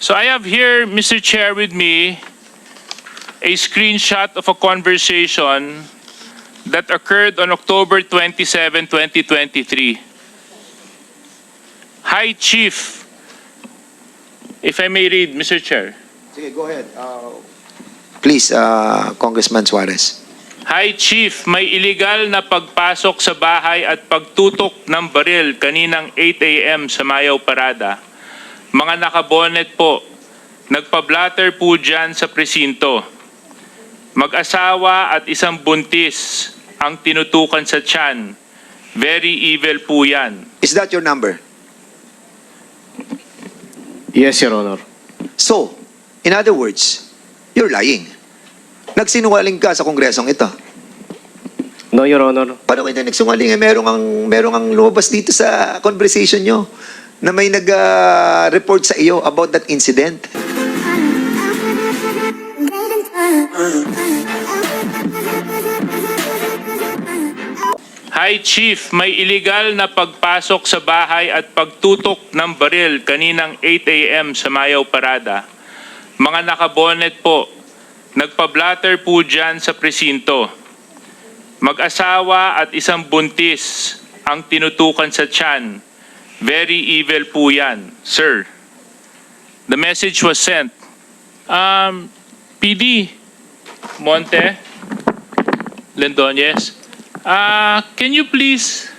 So I have here, Mr. Chair, with me, a screenshot of a conversation that occurred on October 27, 2023. Hi, Chief. If I may read, Mr. Chair. Sige, go ahead. Please, Congressman Suarez. Hi, Chief. May illegal na pagpasok sa bahay at pagtutok ng baril kaninang 8 a.m. sa Mayaw Parada. Mga nakabonet po. Nagpa-blatter po dyan sa presinto. Mag-asawa at isang buntis ang tinutukan sa tiyan. Very evil po yan. Is that your number? Yes, Your Honor. So, in other words, you're lying. Nagsinungaling ka sa kongresong ito. No, Your Honor. Paano kayo nagsinungaling? Merong ang lumabas dito sa conversation nyo na may nag-report sa iyo about that incident. Hi, Chief. May illegal na pagpasok sa bahay at pagtutok ng baril kaninang 8 a.m. sa Mayaw Parada. Mga nakabonet po. Nagpa-blatter po dyan sa presinto. Mag-asawa at isang buntis ang tinutukan sa tiyan. Very evil po yan, sir. The message was sent. PD Monte Lendoñez, can you please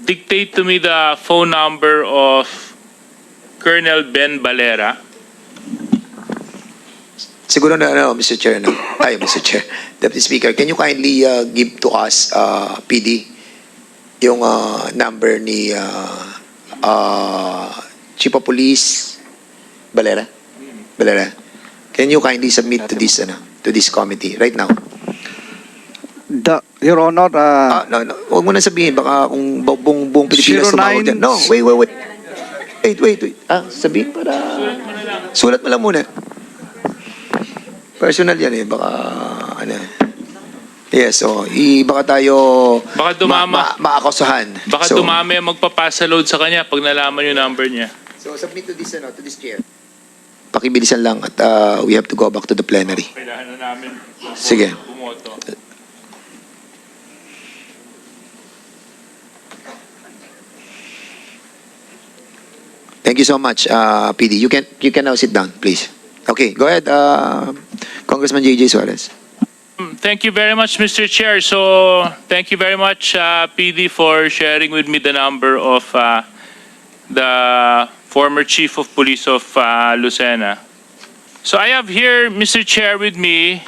dictate to me the phone number of Colonel Ben Valera? Siguro na, Mr. Chair, Mr. Chair, Deputy Speaker, can you kindly give to us, PD, yung number ni Chief of Police Valera? Valera? Can you kindly submit to this committee right now? Your Honor, No. Huwag mo na sabihin, baka kung buong Pilipinas 09 tumawag dyan. No, wait. Wait. Sabihin para... Sulat mo lang muna. Personal yan eh, baka... Yes, so, baka tayo... Baka maakusahan. Baka dumami ang magpapasa load sa kanya pag nalaman yung number niya. So, submit to this chair. Pakibilisan lang at we have to go back to the plenary. Kailangan na namin Sige. bumoto. Thank you so much, PD. You can now sit down, please. Okay, go ahead, Congressman J.J. Suarez. Thank you very much, Mr. Chair. So, thank you very much, PD, for sharing with me the number of the former Chief of Police of Lucena. So, I have here, Mr. Chair, with me,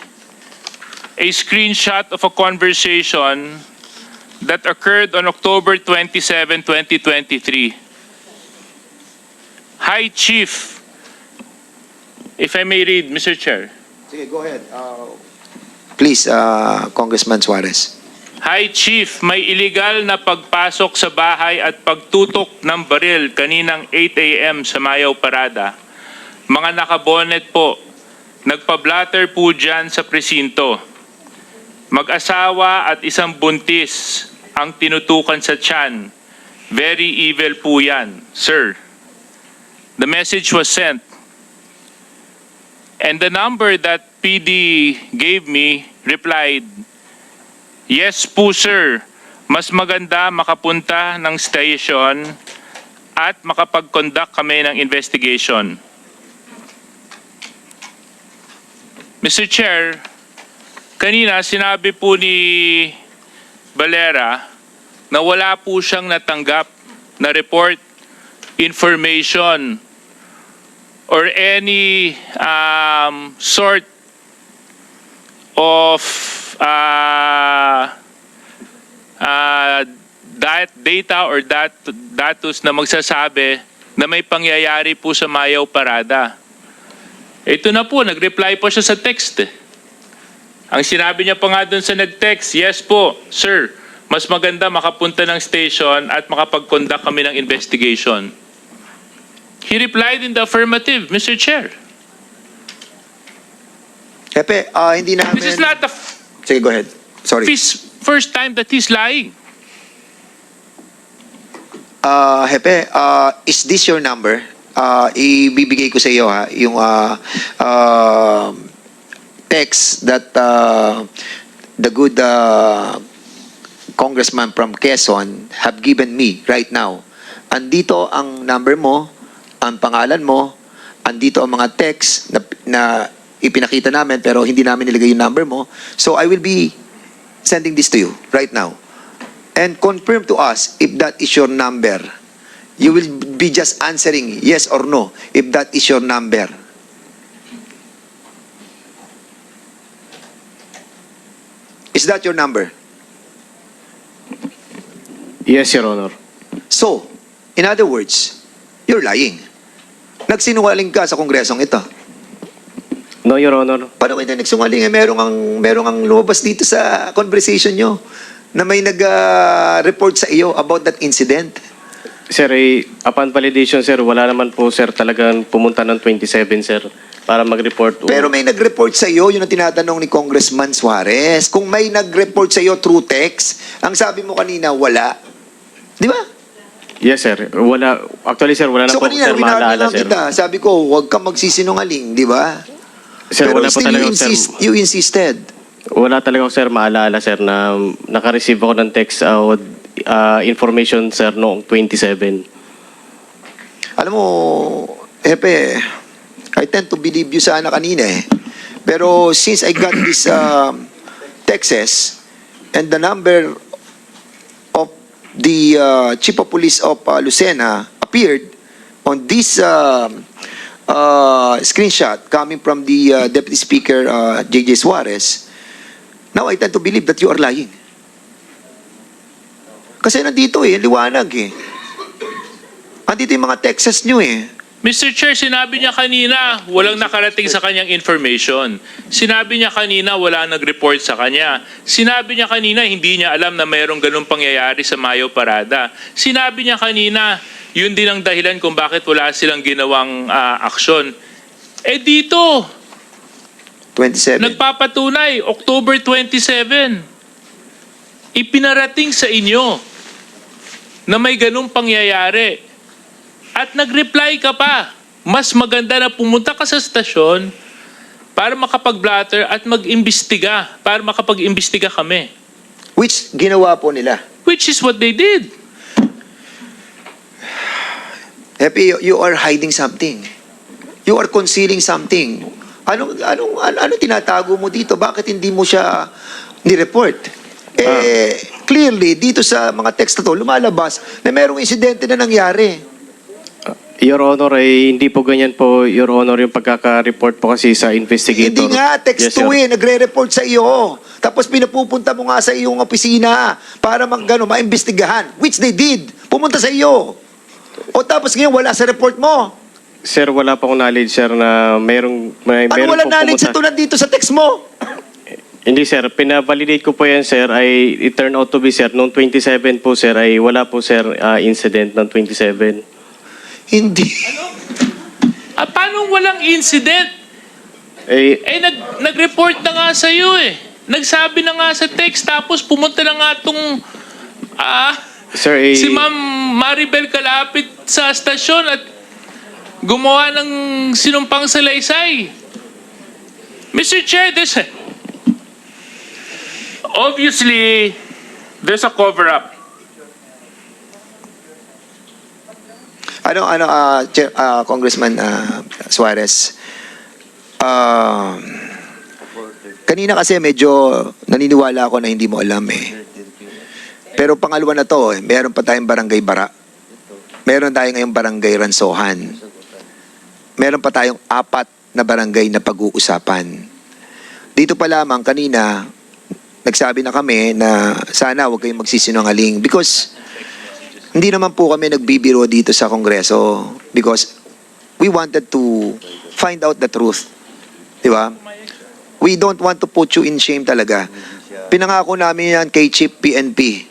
a screenshot of a conversation that occurred on October 27, 2023. Hi, Chief. If I may read, Mr. Chair. Sige, go ahead. Please, Congressman Suarez. Hi, Chief. May illegal na pagpasok sa bahay at pagtutok ng baril kaninang 8 a.m. sa Mayaw Parada. Mga nakabonet po. Nagpa-blatter po dyan sa presinto. Mag-asawa at isang buntis ang tinutukan sa tiyan. Very evil po yan, sir. The message was sent. And the number that PD gave me replied, yes po sir, mas maganda makapunta ng station at makapag-conduct kami ng investigation. Mr. Chair, kanina sinabi po ni Valera na wala po siyang natanggap na report, information, or any sort of data or datos na magsasabi na may pangyayari po sa Mayaw Parada. Ito na po, nag-reply po siya sa text. Ang sinabi niya pa nga dun sa nag-text, yes po, sir, mas maganda makapunta ng station at makapag-conduct kami ng investigation. He replied in the affirmative, Mr. Chair. Hepe, hindi namin... This is not the Sige, go ahead. Sorry. first time that he's lying. Hepe, is this your number? Ibibigay ko sa iyo ha, yung text that the good congressman from Quezon have given me right now. Andito ang number mo, ang pangalan mo, andito ang mga text na ipinakita namin pero hindi namin nilagay yung number mo. So I will be sending this to you right now. And confirm to us if that is your number. You will be just answering yes or no if that is your number. Is that your number? Yes, Your Honor. So, in other words, you're lying. Nagsinungaling ka sa kongresong ito. No, Your Honor. Paano kayo nagsungaling? Merong ang lumabas dito sa conversation nyo na may nag-report sa iyo about that incident. Sir, upon validation, sir, wala naman po, sir, talagang pumunta ng 27, sir, para mag-report. Pero may nag-report sa iyo, yun ang tinatanong ni Congressman Suarez. Kung may nag-report sa iyo through text, ang sabi mo kanina, wala. Di ba? Yes, sir. Wala. Actually, sir, wala na So po, kanina, sir, maalala, lang sir. kita. Sabi ko, huwag kang magsisinungaling, di ba? Sir, Pero wala po still talaga, sir. you insisted. Wala talaga, sir, maalala, sir, na naka-receive ako ng text information, sir, noong 27. Alam mo, Hepe, I tend to believe you sana kanina eh. Pero since I got this texts and the number of the Chief of Police of Lucena appeared on this screenshot coming from the Deputy Speaker J.J. Suarez, now I tend to believe that you are lying. Kasi nandito eh, liwanag eh. Andito yung mga texts nyo eh. Mr. Chair, sinabi niya kanina, walang nakarating sa kanyang information. Sinabi niya kanina, wala nag-report sa kanya. Sinabi niya kanina, hindi niya alam na mayroong ganung pangyayari sa Mayo Parada. Sinabi niya kanina, yun din ang dahilan kung bakit wala silang ginawang aksyon. Eh dito, 27. nagpapatunay, October 27, ipinarating sa inyo na may ganung pangyayari. At nag-reply ka pa. Mas maganda na pumunta ka sa stasyon para makapag-blatter at mag-imbestiga. Para makapag-imbestiga kami. Which ginawa po nila. Which is what they did. Happy, you are hiding something. You are concealing something. Anong tinatago mo dito? Bakit hindi mo siya ni-report? Clearly, dito sa mga text na to, lumalabas na merong insidente na nangyari. Your Honor, hindi po ganyan po, Your Honor, yung pagkaka-report po kasi sa investigator. Hindi nga, text Yes, to sir. nagre-report sa iyo. Tapos pinapupunta mo nga sa iyong opisina para maimbestigahan. Which they did. Pumunta sa iyo. O tapos ngayon wala sa report mo. Sir, wala pa akong knowledge, sir, na mayroong Ano wala po knowledge pumunta. ito nandito sa text mo? Hindi, sir. Pinavalidate ko po yan, sir. It turned out to be, sir, noong 27 po, sir, ay wala po, sir, incident ng 27. Hindi. Paano walang incident? Nag-report na nga sa iyo eh. Nagsabi na nga sa text tapos pumunta na nga itong Sir, si Ma'am Maribel kalapit sa stasyon at gumawa ng sinumpang salaysay. Mr. Chair, obviously, there's a cover-up. Congressman Suarez, kanina kasi medyo naniniwala ako na hindi mo alam eh. Pero pangalawa na to, meron pa tayong barangay Bara. Meron tayong ngayong barangay Ransohan. Meron pa tayong 4 na barangay na pag-uusapan. Dito pa lamang kanina, nagsabi na kami na sana huwag kayong magsisinungaling because hindi naman po kami nagbibiro dito sa Kongreso because we wanted to find out the truth. Di ba? We don't want to put you in shame talaga. Pinangako namin yan kay Chief PNP.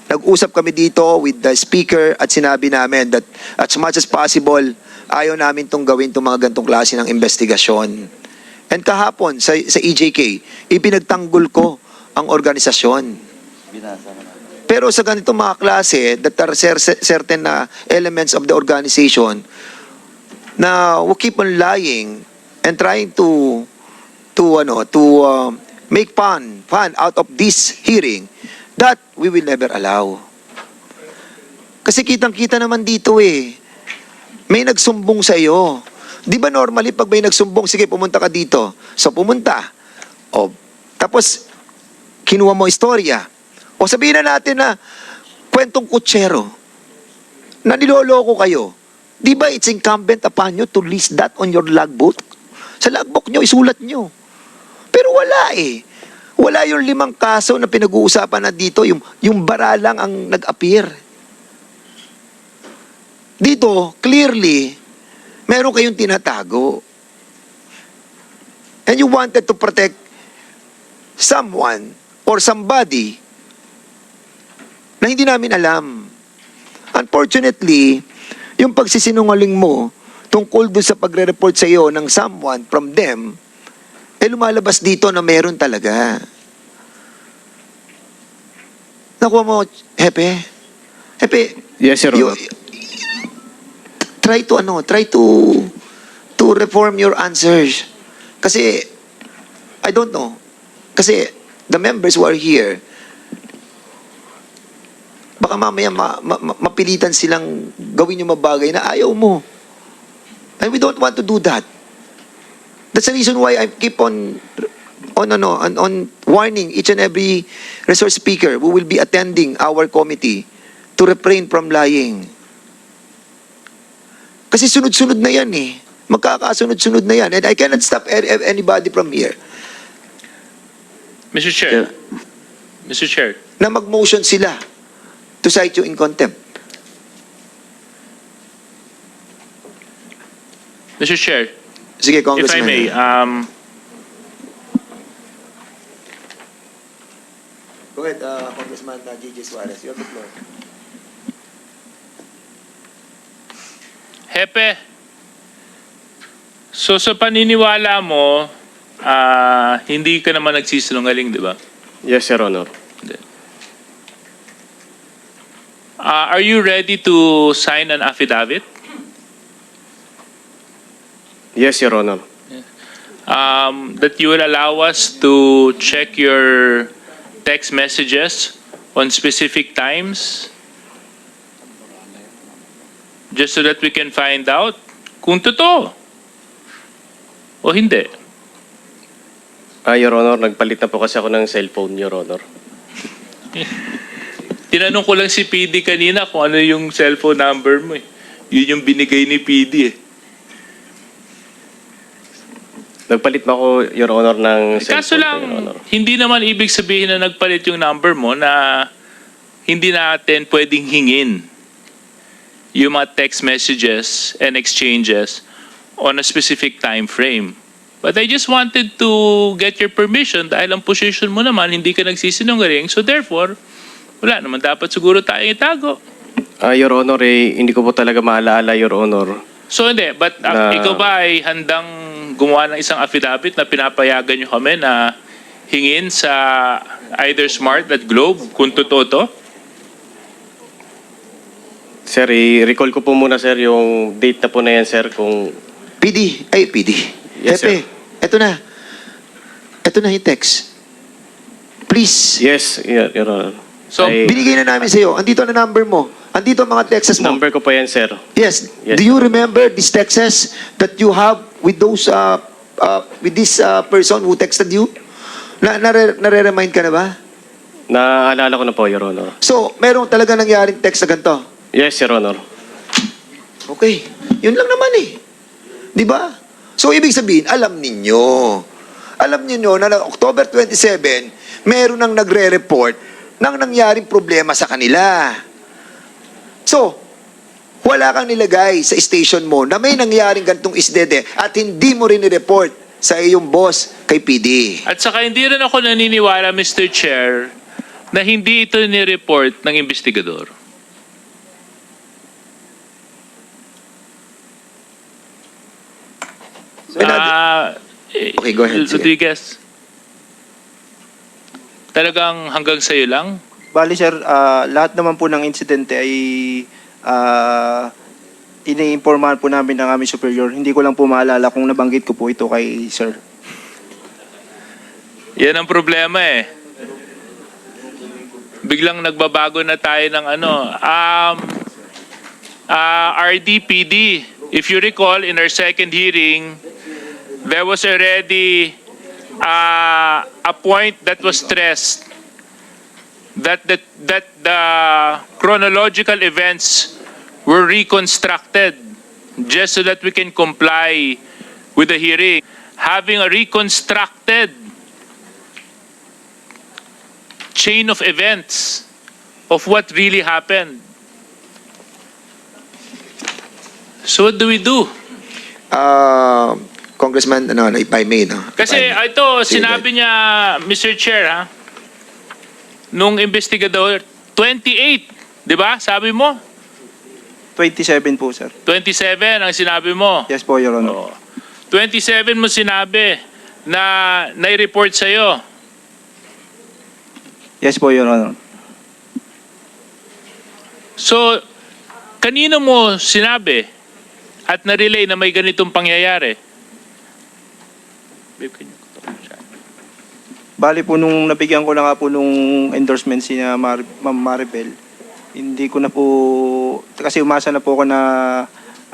Nag-usap kami dito with the speaker at sinabi namin that as much as possible, ayaw namin itong gawin itong mga gantong klase ng investigasyon. And kahapon sa EJK, ipinagtanggol ko ang organisasyon. Pero sa ganito mga klase, that are certain elements of the organization na will keep on lying and trying to make fun out of this hearing, that we will never allow. Kasi kitang-kita naman dito may nagsumbong sa iyo. Di ba normally pag may nagsumbong, sige pumunta ka dito. So pumunta. O, tapos kinuha mo istorya. O sabihin na natin na kwentong kutsero na niloloko kayo. Di ba it's incumbent upon you to list that on your logbook? Sa logbook nyo, isulat nyo. Pero wala Wala yung 5 kaso na pinag-uusapan na dito. Yung bara lang ang nag-appear. Dito, clearly, meron kayong tinatago. And you wanted to protect someone or somebody na hindi namin alam. Unfortunately, yung pagsisinungaling mo tungkol doon sa pagre-report sa iyo ng someone from them, lumalabas dito na meron talaga. Nakuha mo, Hepe? Yes, Your Honor. Try to reform your answers. Kasi, I don't know. Kasi, the members who are here, baka mamaya mapilitan silang gawin yung mabagay na ayaw mo. And we don't want to do that. That's the reason why I keep on warning each and every resource speaker who will be attending our committee to refrain from lying. Kasi sunod-sunod na yan Magkakasunod-sunod na yan. And I cannot stop anybody from here Mr. Chair. Mr. Chair. na mag-motion sila to cite you in contempt. Mr. Chair, Sige, if I Congressman. may, Go ahead, Congressman J.J. Suarez. You have the floor. Hepe, so sa paniniwala mo, hindi ka naman nagsisinungaling, di ba? Yes, Your Honor. Are you ready to sign an affidavit? Yes, Your Honor. That you will allow us to check your text messages on specific times, just so that we can find out kung totoo o hindi. Your Honor, nagpalit na po kasi ako ng cellphone, Your Honor. Tinanong ko lang si PD kanina kung ano yung cellphone number mo. Yun yung binigay ni PD . Nagpalit ba ako, Your Honor, ng cellphone Kaso ko, Your lang, Honor? hindi naman ibig sabihin na nagpalit yung number mo na hindi natin pwedeng hingin yung mga text messages and exchanges on a specific time frame. But I just wanted to get your permission dahil ang position mo naman, hindi ka nagsisinungaling. So therefore, wala naman dapat siguro tayong itago. Your Honor, hindi ko po talaga maalala, Your Honor. So hindi, but ikaw ba ay handang gumawa ng isang affidavit na pinapayagan nyo kami na hingin sa either Smart at Globe kung totoo to? Sir, i-recall ko po muna, sir, yung date na po na yan, sir, kung... PD. Yes, Hepe, sir. eto na. Eto na yung text. Please. Yes, Your Honor. So, Binigay na namin sa iyo. Andito na number mo. Andito ang mga texts mo. Number ko po yan, sir. Yes. Yes, Do you remember these texts that you have with those with this person who texted you? Nare-remind ka na ba? Naalala ko na po, Your Honor. So, merong talaga nangyaring text na ganito. Yes, Your Honor. Okay. Yun lang naman Di ba? So, ibig sabihin, alam ninyo. Alam niyo na October 27, meron nang nagre-report ng nangyaring problema sa kanila. So, wala kang nilagay sa station mo na may nangyaring gantong isdede at hindi mo rin ni-report sa iyong boss kay PD. at saka hindi rin ako naniniwala, Mr. Chair, na hindi ito ni-report ng investigador. So, okay, go ahead. Sige. Rodriguez, talagang hanggang sa'yo lang? Bali sir, lahat naman po ng insidente ay iniimpormahan po namin ng aming superior. Hindi ko lang po maalala kung nabanggit ko po ito kay sir. Yan ang problema eh. Biglang nagbabago na tayo ng ano. RDPD, if you recall, in our second hearing, there was already a point that was stressed that the chronological events were reconstructed just so that we can comply with the hearing. Having a reconstructed chain of events of what really happened. So what do we do? Congressman, if I may, no? Kasi If I may. ito, Sige, sinabi niya, Mr. Chair, ha? Nung investigador, 28, di ba? Sabi mo? 27 po sir. 27 ang sinabi mo. Yes po, Your Honor. Oo. 27 mo sinabi na nai-report sa'yo. Yes po, Your Honor. So, kanino mo sinabi at na-relay na may ganitong pangyayari? Babe, can you talk siya? Bali po nung nabigyan ko na nga po nung endorsement si Ma'am Maribel, hindi ko na po, kasi umasa na po ako na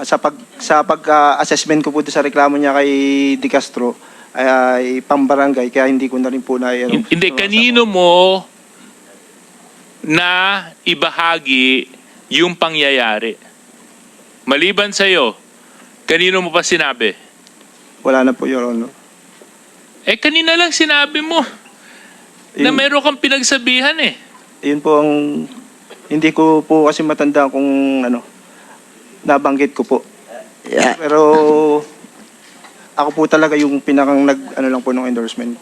sa pag-assessment ko po sa reklamo niya kay Di Castro ay pambarangay, kaya hindi ko na rin po na Hindi, kanino mo na ibahagi yung pangyayari? Maliban sa'yo, kanino mo pa sinabi? Wala na po, Your Honor. Eh, kanina lang sinabi mo na Yun- meron kang pinagsabihan eh. Yun po ang, hindi ko po kasi matanda kung nabanggit ko po. Yeah. Pero ako po talaga yung pinakang lang po ng endorsement.